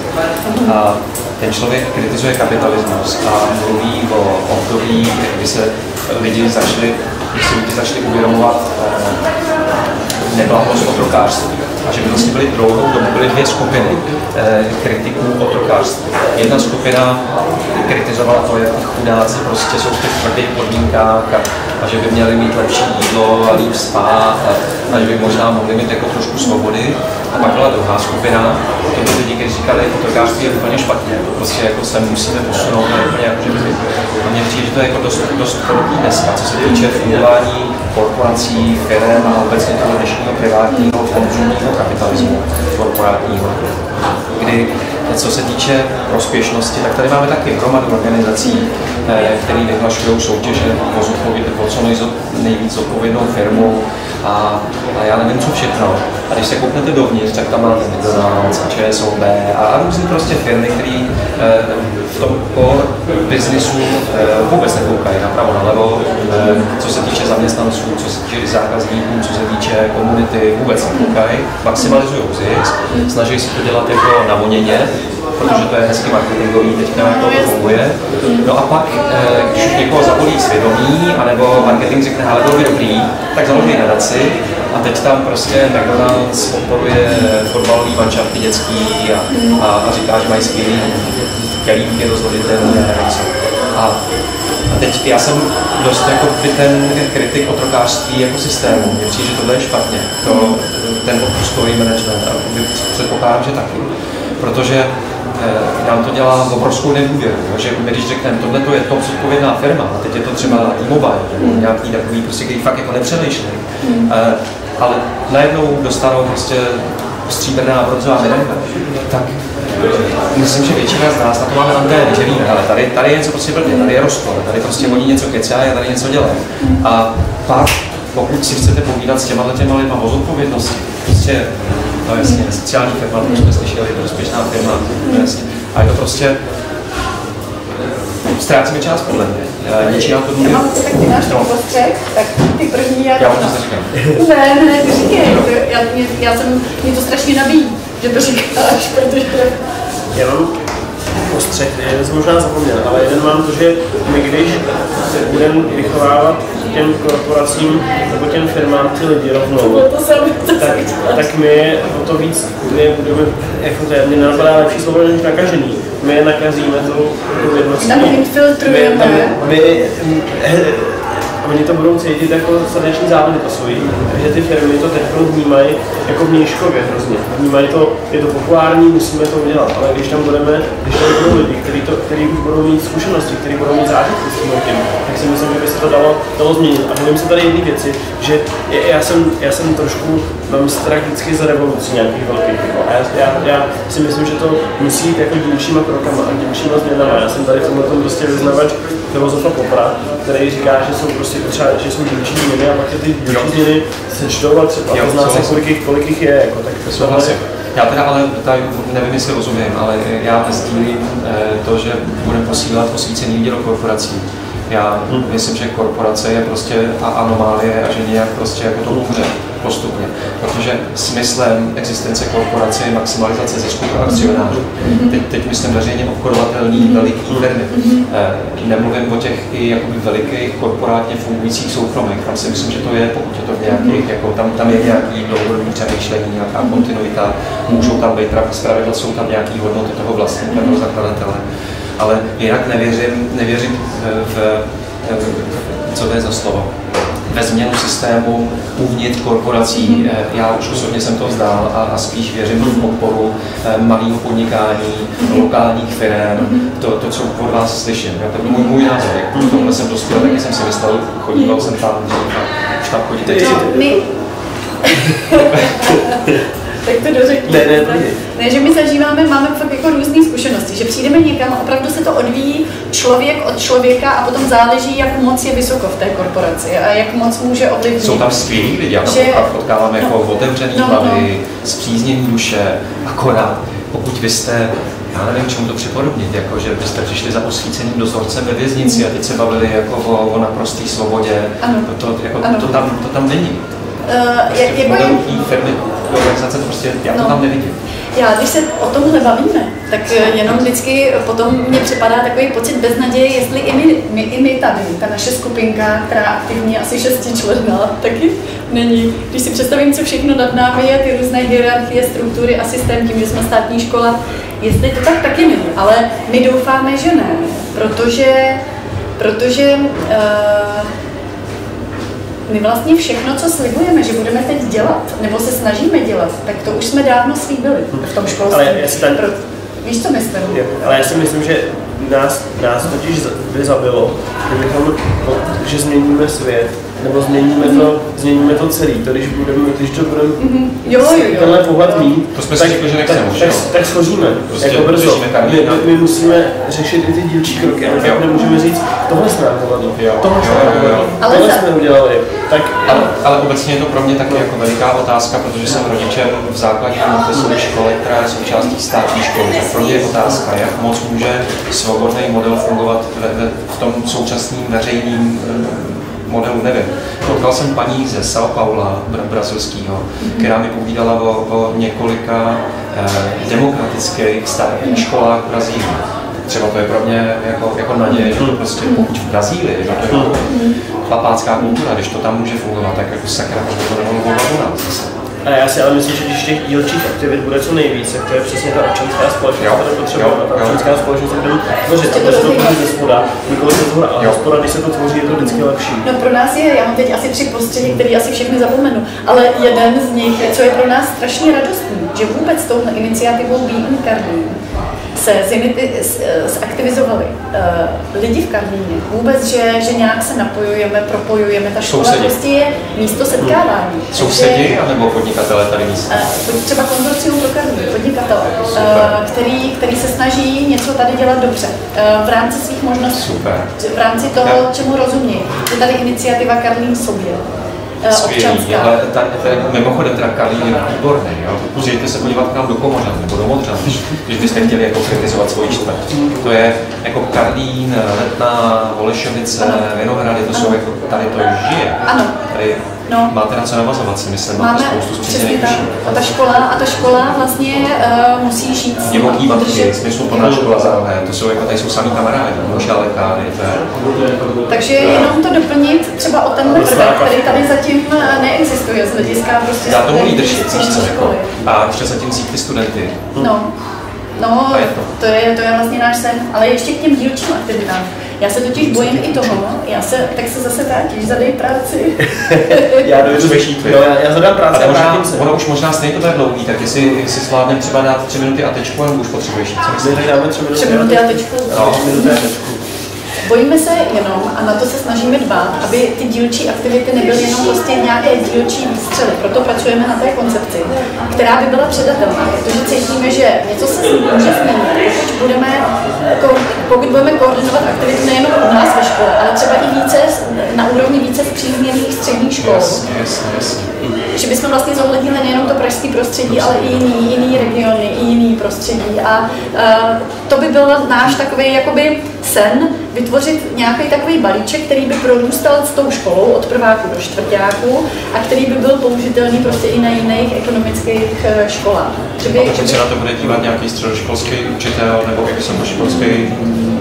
[SPEAKER 3] A ten člověk kritizuje kapitalismus a mluví o období, kdy se lidi začali uvědomovat neblahost otrokářství. A že by vlastně byly dlouhou dobu dvě skupiny kritiků otrokářství. Jedna skupina kritizovala to, jak chudáci prostě jsou v těch tvrdých podmínkách a že by měli mít lepší jídlo a líp spát a že by možná mohli mít jako trošku svobody. A pak byla druhá skupina, to byli lidi, kteří říkali, že otrokářství je úplně špatně, prostě jako se musíme posunout, a úplně jako, že by a mně přijde, že to je jako dost podobný dneska, co se týče fungování korporací, firem a obecně toho dnešního privátního konzumního kapitalismu korporátního, kdy co se týče prospěšnosti, tak tady máme taky hromadu organizací, které vyhlašují soutěže o co nejvíc zodpovědnou firmu a já nevím co všechno. A když se kouknete dovnitř, tak tam máte McDonald's a ČSOB a různé prostě firmy, které v tom biznisu vůbec nekoukají napravo nalevo, co se týče zaměstnanců, co se týče zákazníků, co se týče komunity, vůbec nekoukají, maximalizují zisk, snaží se to dělat jako navoněně, protože to je hezky marketingový, teďka jako to funguje. No a pak, když už někoho zabolí svědomí, anebo marketing řekne, ale bylo by dobrý, tak založí nadaci a teď tam prostě McDonald's podporuje fotbalový manšafty dětský a říká, že mají skvělý kelímky rozhoditelné a teď já jsem dost jako ten kritik otrokářství jako systému. Mně přijde, že tohle je špatně, ten odpustkový management a předpokládám, že taky. Protože nám to dělá obrovskou nedůvěru, že když řekneme, tohle to je top zodpovědná firma, a teď je to třeba T-Mobile, nebo nějaký takový, prostě, který fakt jako nepřemýšlí, ale najednou dostanou prostě stříbrná bronzová medaile, tak myslím, že většina z nás na to máme antény, že víme, ale tady je něco prostě blbě, tady je rozpor, tady prostě oni něco kecají a tady něco dělají. A pak, pokud si chcete povídat s těma lidma o zodpovědnosti, prostě no jasně, sociální firma, to jsme slyšeli, prospěšná firma, no jasně. A je to prostě, ztrácíme čas podle mě. Něčí nám to důvěru.
[SPEAKER 1] Já mám tak ty náš postřeh, tak ty první
[SPEAKER 3] já už to říkám.
[SPEAKER 1] Ne, ty říkej, mě to strašně nabíjí, že to říkáš, protože...
[SPEAKER 2] Já mám postřeh, jeden jsem možná zapomněl, ale jeden mám to, že my když budeme vychovávat těm korporacím nebo těm firmám ty lidi rovnou, tak my o to víc budeme, jako to je, mě napadá lepší slovo než nakažený. My je nakazíme tou vědností.
[SPEAKER 1] My infiltrujeme.
[SPEAKER 2] oni to budou cítit jako srdeční záležitost svojí, že ty firmy to teď vnímají jako vnějškově hrozně. Vnímají to, je to populární, musíme to udělat, ale když tam budou lidi, kteří budou mít zkušenosti, kteří budou mít zážitky s tím, tak si myslím, že by se to dalo změnit. A bojím se tady jedné věci, že já jsem trošku, mám strach vždycky z revolucí nějakých velkých. A já si myslím, že to musí jít jako dílčíma krokama a dílčíma změnama. Já jsem tady v tomhle prostě vyznavač filozofa Popra, který říká, že jsou prostě potřeba, že jsou dílčí změny a pak je ty dílčí změny sečtou a třeba pozná se, kolik jich je. Jako, tak
[SPEAKER 3] souhlasím. Já teda ale tady nevím, jestli rozumím, ale já sdílím to, že budeme posílat osvícený lidi do korporací. Já myslím, že korporace je prostě anomálie a že nějak prostě jako to umře postupně. Protože smyslem existence korporace je maximalizace zisku pro akcionářů. Teď myslím veřejně obchodovatelný veliký firmy. Nemluvím o těch i jakoby velikých korporátně fungujících soukromých. Tam si myslím, že to je, pokud je to v nějakých, jako tam je nějaký dlouhodobý přemýšlení, nějaká kontinuita, můžou tam být zpravidla, jsou tam nějaký hodnoty toho vlastníka, toho zakladatele. Ale jinak nevěřím co to je za slovo, ve změnu systému uvnitř korporací. Já už osobně jsem to vzdál a spíš věřím v podporu malého podnikání, lokálních firm, to, co od vás slyším. To je můj názor. V tomhle jsem dospěl, taky jsem si myslel, chodíval jsem tam, už tam chodíte.
[SPEAKER 1] Tak to dořekni. Ne, že my zažíváme, máme fakt jako různé zkušenosti, že přijdeme někam a opravdu se to odvíjí člověk od člověka a potom záleží, jak moc je vysoko v té korporaci a jak moc může ovlivnit.
[SPEAKER 3] Jsou tam skvělí lidi, já potkáváme jako otevřený hlavy, zpřízněný duše, akorát pokud vy jste, já nevím, čemu to připodobnit, jako že byste přišli za osvíceným dozorcem ve věznici a teď se bavili jako o naprosté svobodě, to tam není. Modelový firmy, organizace, to prostě, já to tam nevidím.
[SPEAKER 1] Já, když se o tomhle bavíme, tak jenom vždycky potom mně připadá takový pocit beznaděje, jestli i my tady, ta naše skupinka, která aktivní asi 6členná, taky není. Když si představím, co všechno nad námi je, ty různé hierarchie, struktury a systém, tím, že jsme státní škola, jestli to tak taky není, ale my doufáme, že ne, protože my vlastně všechno, co slibujeme, že budeme teď dělat, nebo se snažíme dělat, tak to už jsme dávno slíbili v tom školství. Víš, co myslím?
[SPEAKER 2] Ale já si myslím, že nás totiž by zabilo, že změníme svět, nebo změníme to celé. To, když to budeme tenhle pohled mít, tak schoříme. Prostě jako brzo. My musíme řešit i ty dílčí kroky, ale tak nemůžeme říct, tohle jsme povedli, tohle jsme udělali.
[SPEAKER 3] Ale obecně je to pro mě taky jako veliká otázka, protože jsem rodičem v základní Montessori škole, která je součástí státní školy. Tak pro mě je otázka, jak moc může svobodný model fungovat v tom současném veřejném modelu, nevím. Potkal jsem paní ze São Paula, brazilského, která mi povídala o několika demokratických státních školách v Brazílii. Třeba to je pro mě jako naděje, že to prostě pokud v Brazílii, že to je jako papácká kultura, když to tam může fungovat, tak jako sakra, protože to nemohlo fungovat u nás.
[SPEAKER 2] A já si ale myslím, že když těch dílčích aktivit bude co nejvíc, tak to je přesně ta občanská společnost, která potřebujeme. Ta občanská společnost se budeme tvořit, a to se to tvoří ze spoda, nikoliv ze zhora, ale ze spoda, když se to tvoří, je to vždycky lepší.
[SPEAKER 1] No pro nás je, já mám teď asi 3 postřehy, které asi všechny zapomenu, ale jeden z nich, co je pro nás strašně radostný, že vůbec touhle iniciativou Be in Karlín se zaktivizovali lidi v Karlíně. Vůbec, že nějak se napojujeme, propojujeme, ta škola prostě je místo setkávání.
[SPEAKER 3] Sousedí anebo podnikatelé tady místní?
[SPEAKER 1] Třeba konzorcium pro Karlín, podnikatelé, který se snaží něco tady dělat dobře, v rámci svých možností,
[SPEAKER 3] super.
[SPEAKER 1] V rámci toho, čemu rozumí. Je tady iniciativa Karlín sobě. Občanská.
[SPEAKER 3] Ale mimochodem teda Karlín je výborný, jo? Přijďte se podívat k nám do Komořan nebo do Modřan, když byste chtěli jako kritizovat svoji čtvrť. To je jako Karlín, Letná, Holešovice, Vinohrady, to jsou jako, tady to žije.
[SPEAKER 1] Ano.
[SPEAKER 3] Tady máte na co navazovat, si myslím,
[SPEAKER 1] máme
[SPEAKER 3] spoustu zpřízněných duší.
[SPEAKER 1] A ta škola vlastně musí žít s
[SPEAKER 3] divoký matky, smysluplná škola zároveň, to jsou jako, tady jsou samý kamarádi, možná lékáři,
[SPEAKER 1] takže jenom to doplnit třeba o tenhle prvek, který tady zatím neexistuje z hlediska prostě.
[SPEAKER 3] Dá tomu leadership, jako, a přece tím vzít ty studenty.
[SPEAKER 1] No, to je vlastně náš sen, ale ještě k těm dílčím aktivitám. Já se totiž bojím i toho, tak se zase vrátíš, zadej práci.
[SPEAKER 2] já zadám práci a vrátím se.
[SPEAKER 3] Ono už možná stejně to bude dlouhý, tak jestli zvládneme třeba dát 3 minuty a tečku, nebo už potřebuješ? Co myslíš?
[SPEAKER 2] Tak dáme 3
[SPEAKER 1] minuty a tečku.
[SPEAKER 2] No, 3 minuty a tečku.
[SPEAKER 1] Bojíme se jenom, a na to se snažíme dbát, aby ty dílčí aktivity nebyly jenom prostě nějaké dílčí výstřely. Proto pracujeme na té koncepci, která by byla předatelná, protože cítíme, že něco se může změnit, pokud budeme koordinovat aktivity nejenom u nás ve škole, ale třeba i více na úrovni více zpřízněných středních škol. Že bychom vlastně zohlednili nejenom to pražské prostředí, ale i jiný regiony, i jiný prostředí. A to by byl náš takový jakoby sen, vytvořit nějaký takový balíček, který by prorůstal s tou školou od prváku do čtvrťáku a který by byl použitelný prostě i na jiných ekonomických školách.
[SPEAKER 3] Pokud se na to bude dívat nějaký středoškolský učitel nebo i vysokoškolský,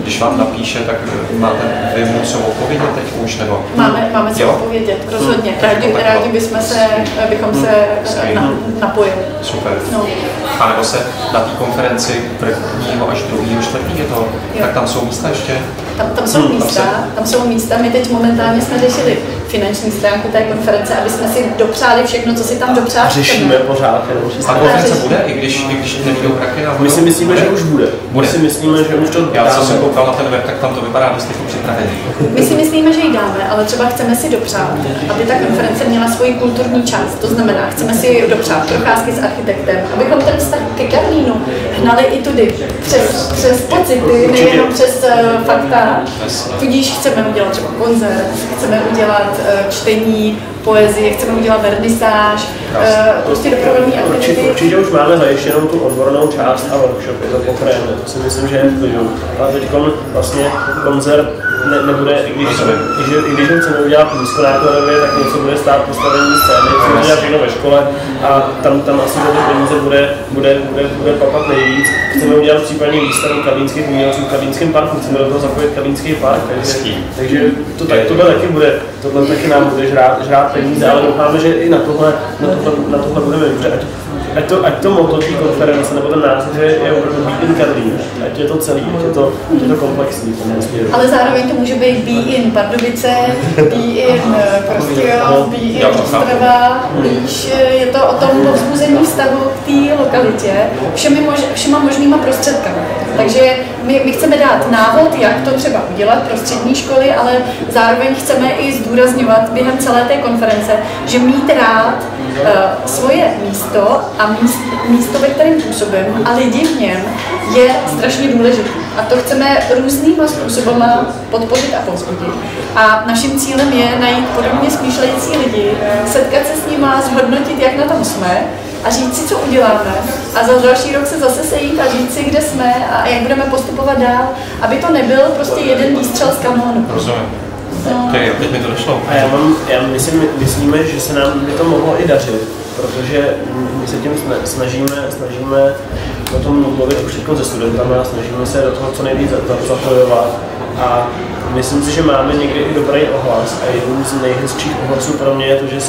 [SPEAKER 3] když vám napíše, tak máte vy mu co odpovědět teď už, nebo?
[SPEAKER 1] Máme co odpovědět, rozhodně. Rádi bychom se napojili.
[SPEAKER 3] Super. No. A nebo se na té konferenci 1. až 2. čtvrtí tak tam jsou místa ještě?
[SPEAKER 1] Tam jsou místa. My teď momentálně jsme řešili finanční stránku té konference, aby jsme si dopřáli všechno, co si tam dopřát.
[SPEAKER 2] Řešíme pořád.
[SPEAKER 3] A konference bude, i když nevídou praky?
[SPEAKER 2] My si myslíme, že už bude. My si myslíme, že už to
[SPEAKER 3] Já jsem koukal na ten web, tak tam to vypadá dost jako připravený.
[SPEAKER 1] My si myslíme, že ji dáme, ale třeba chceme si dopřát, aby ta konference měla svoji kulturní část. To znamená, chceme si dopřát procházky s architektem, abychom ten vztah ke Karlínu hnali i tudy, přes pocity, nejenom přes fakta. Tudíž chceme udělat třeba koncert, chceme udělat čtení, poezie, chceme udělat vernisáž, prostě doprovodní aktivity.
[SPEAKER 2] Určitě už máme zajištěnou tu odbornou část a workshopy, to pokrajeme, to si myslím, že je v klidu. Ale teď vlastně koncert nebude, i když ho chceme udělat nízkonákladově, tak něco bude stát postavení scény, chceme udělat všechno ve škole a tam asi za ty peníze bude papat nejvíc. Chceme udělat případně výstavu karlínských umělců v Karlínském parku, chceme do toho zapojit Karlínský park, takže tohle taky bude, tohle taky nám bude žrát peníze, ale doufáme, že i na tohle budeme dobře. Ať to motto té konference nebo ten název je opravdu Be in Karlín, ať je to celý, ať je to komplexní.
[SPEAKER 1] Ale zároveň to může být Be in Pardubice, Be in Prostějov, Be in Ostrava, víš, je to o tom povzbuzení vztahu k té lokalitě všema možnýma prostředkami. Takže my chceme dát návod, jak to třeba udělat pro střední školy, ale zároveň chceme i zdůrazňovat během celé té konference, že mít rád svoje místo a místo, ve kterém působím a lidi v něm je strašně důležitý. A to chceme různýma způsoby podpořit a povzbudit. A naším cílem je najít podobně smýšlející lidi, setkat se s nimi, zhodnotit, jak na tom jsme a říct si, co uděláme. A za další rok se zase sejít a říct si, kde jsme a jak budeme postupovat dál, aby to nebyl prostě jeden výstřel z kanónu.
[SPEAKER 3] Rozumím. Okay, teď mi to došlo.
[SPEAKER 2] A myslíme, že se nám by to mohlo i dařit, protože my se tím snažíme o tom mluvit už teď se studentama a snažíme se do toho co nejvíc zapojovat. A myslím si, že máme někdy i dobrý ohlas a jedním z nejhezčích ohlasů pro mě je to, že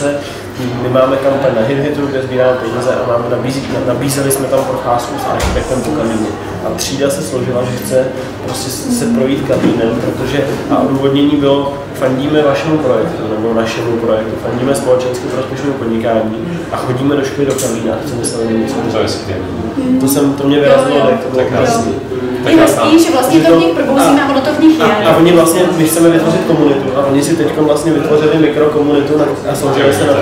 [SPEAKER 2] my máme kampaň na HitHitu, kde sbíráme peníze a nabízeli jsme tam procházku s architektem po Karlíně. A třída se složila, že chce prostě se projít Karlínem, protože a odůvodnění bylo, fandíme vašemu projektu, nebo našemu projektu, fandíme společensky prospěšnému podnikání a chodíme do školy do Karlína a chceme se něco to mě vyrazilo, tak to bylo krásný.
[SPEAKER 1] Je hezký, že vlastně to v nich probouzíme a ono to v nich je.
[SPEAKER 2] A oni vlastně, my chceme vytvořit komunitu a oni si teď vlastně vytvořili mikrokomunitu a složili se na to.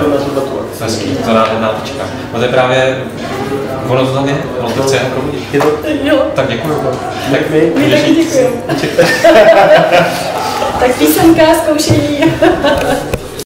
[SPEAKER 3] Hezký, to nádherná tečka. No to je právě, ono to tam je, ono to chce probudit. Tak děkuju.
[SPEAKER 2] Tak my
[SPEAKER 1] taky děkujeme. Tak písemka, zkoušení.